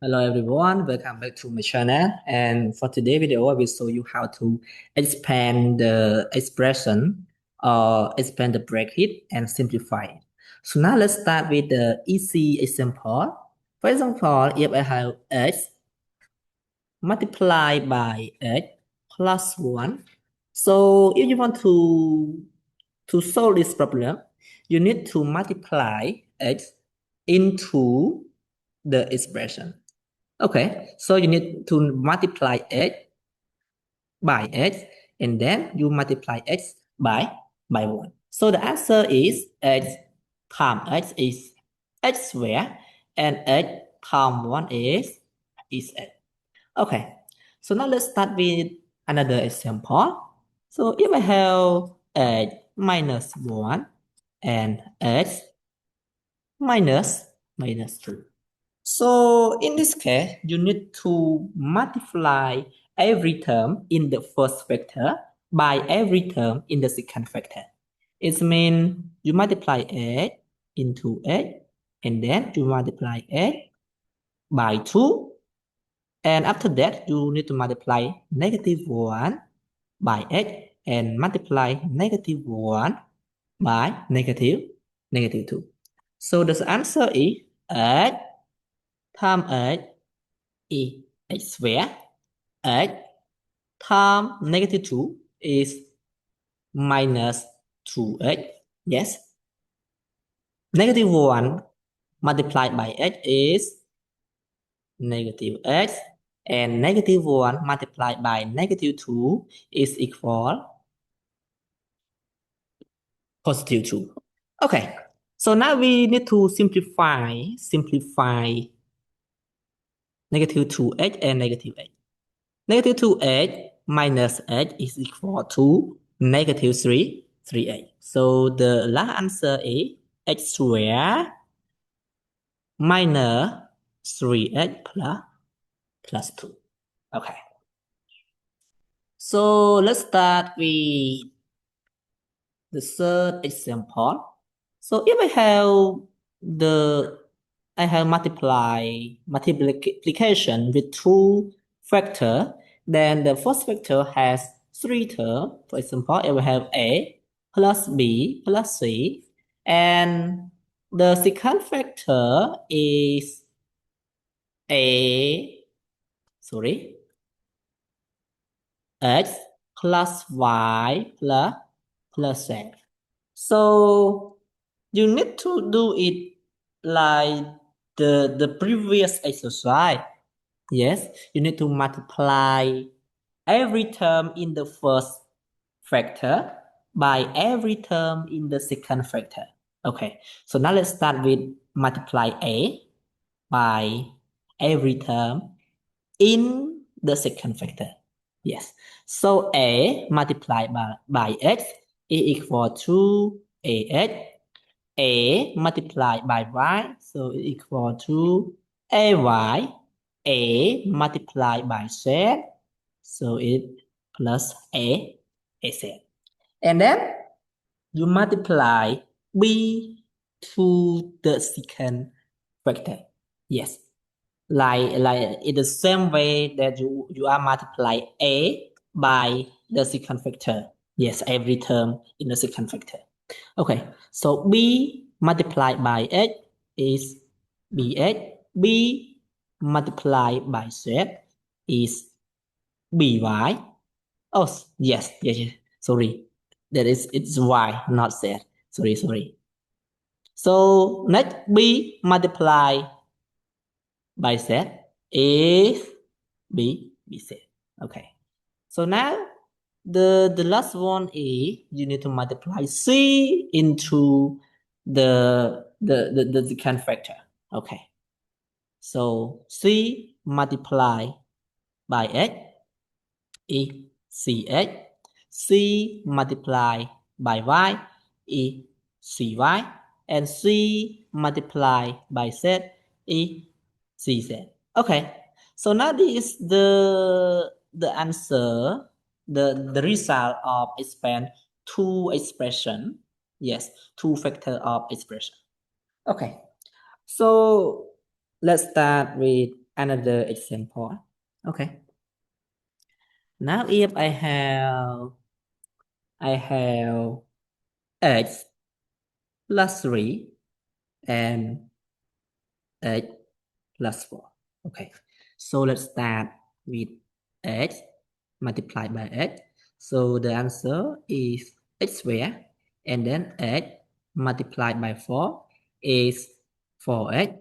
Hello everyone, welcome back to my channel. And for today's video, I will show you how to expand the expression or expand the bracket and simplify it. So now let's start with the easy example. For example, if I have x multiplied by x plus 1. So if you want to solve this problem, you need to multiply x into the expression. Okay, so you need to multiply x by x and then you multiply x by 1. So the answer is x times x is x squared and x times 1 is x. Okay, so now let's start with another example. So if I have x minus 1 and x minus 2. So in this case, you need to multiply every term in the first vector by every term in the second vector. It means you multiply x into x and then you multiply x by 2. And after that, you need to multiply negative 1 by x and multiply negative 1 by negative 2. So the answer is x times x is x squared. X times negative 2 is minus 2x. Yes. Negative 1 multiplied by x is negative x. And negative 1 multiplied by negative 2 is equal positive 2. Okay. So now we need to simplify negative 2x and negative x. Negative 2x minus x is equal to negative 3x. So the last answer is x squared minus 3x plus 2. Okay. So let's start with the third example. So if I have multiplication with two factor, then the first factor has three terms. For example, if I have a plus b plus c, and the second factor is a x plus y plus z. So you need to do it like the previous exercise. Yes, you need to multiply every term in the first factor by every term in the second factor. Okay, so now let's start with multiply a by every term in the second factor. Yes, so a multiplied by x is equal to ax. A multiplied by y, so it's equal to ay. A multiplied by z, so it plus az. And then you multiply b to the second factor. Yes, like in the same way that you are multiply a by the second factor. Yes, every term in the second factor. Okay, so b multiplied by x is bx. B multiplied by z is by. Oh, yes. Sorry, that is it's y, not z. Sorry. So next b multiplied by z is bz. Okay. So now the last one is you need to multiply c into the second factor. Okay. So c multiplied by x is cx. C multiplied by y is cy. And c multiplied by z is cz. Okay. So now this is the answer, the result of expand two expression. Yes, two factor of expression. Okay. So let's start with another example. Okay. Now if I have x plus 3 and x plus 4. Okay. So let's start with x multiplied by x. So the answer is x squared, and then x multiplied by 4 is 4x.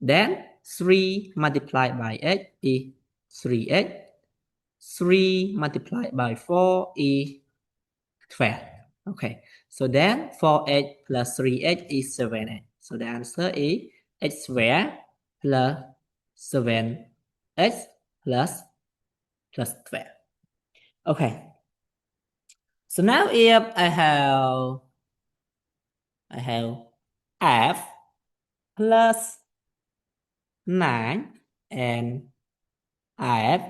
Then 3 multiplied by x is 3x. 3 multiplied by 4 is 12. Okay, so then 4x plus 3x is 7x. So the answer is x squared plus 7x plus 12. Okay, so now if I have f plus 9 and f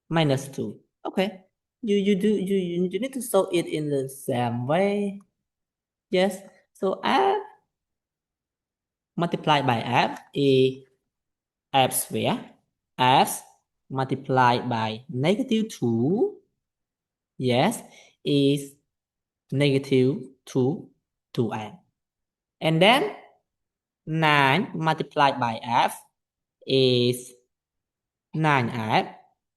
minus 2. Okay, you need to solve it in the same way. Yes, so f multiplied by f is f squared. F multiplied by negative 2, yes, is negative 2, 2f. And then 9 multiplied by f is 9f.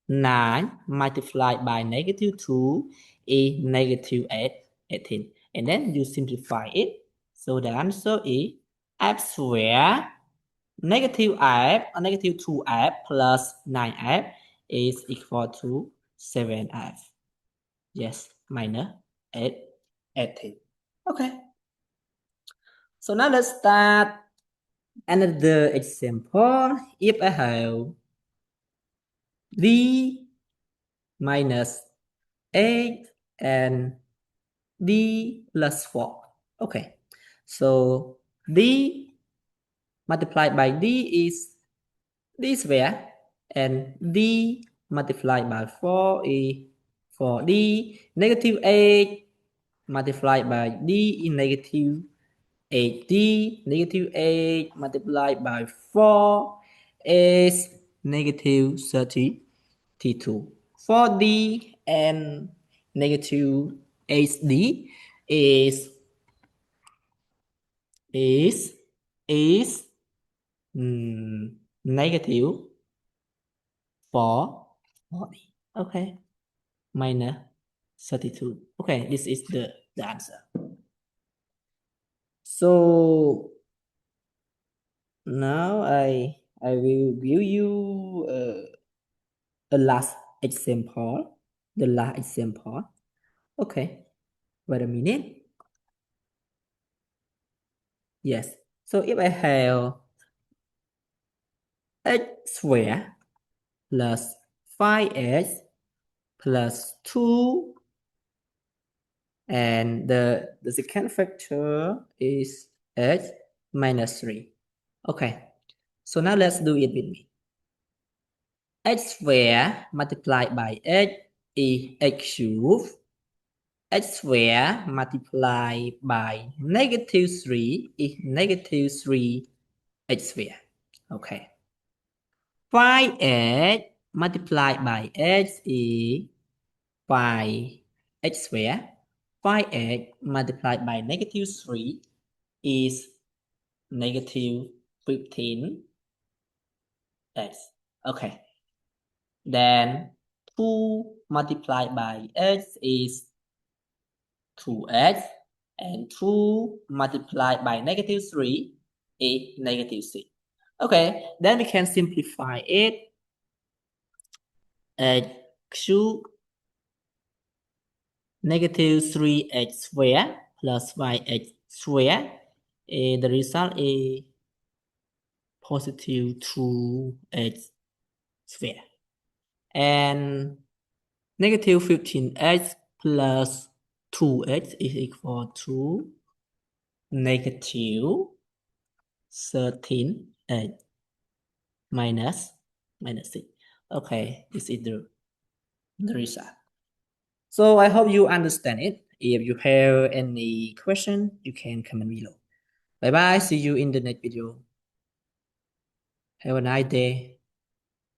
9 multiplied by negative 2 is negative 8, 18. And then you simplify it. So the answer is f squared negative f or negative 2f plus 9f is equal to 7f. Yes, minus 8, 18. Okay. So now let's start another example. If I have d minus 8 and d plus 4. Okay. So d multiplied by d is d square, and d multiplied by 4 is 4d. Negative 8 multiplied by d is negative 8d. Negative 8 multiplied by 4 is negative 32. 4d and negative 8d is is is negative 4d. Okay, minus 32. Okay, this is the answer. So now I will give you a last example. The last example. Okay, wait a minute. Yes. So if I have x squared plus 5x plus 2, and the second factor is x minus 3. Okay, so now let's do it with me. X squared multiplied by x is x cubed. X squared multiplied by negative 3 is negative 3 x squared. Okay. 5x multiplied by x is 5x squared. 5x multiplied by negative 3 is negative 15x. Okay. Then 2 multiplied by x is 2x, and 2 multiplied by negative 3 is negative 6. Okay, then we can simplify it. X cubed negative 3x squared plus 5x squared. The result is positive 2x squared. And negative 15x plus 2x is equal to negative 13x minus 6. Okay, this is the result. So I hope you understand it. If you have any question, you can comment below. Bye bye. See you in the next video. Have a nice day.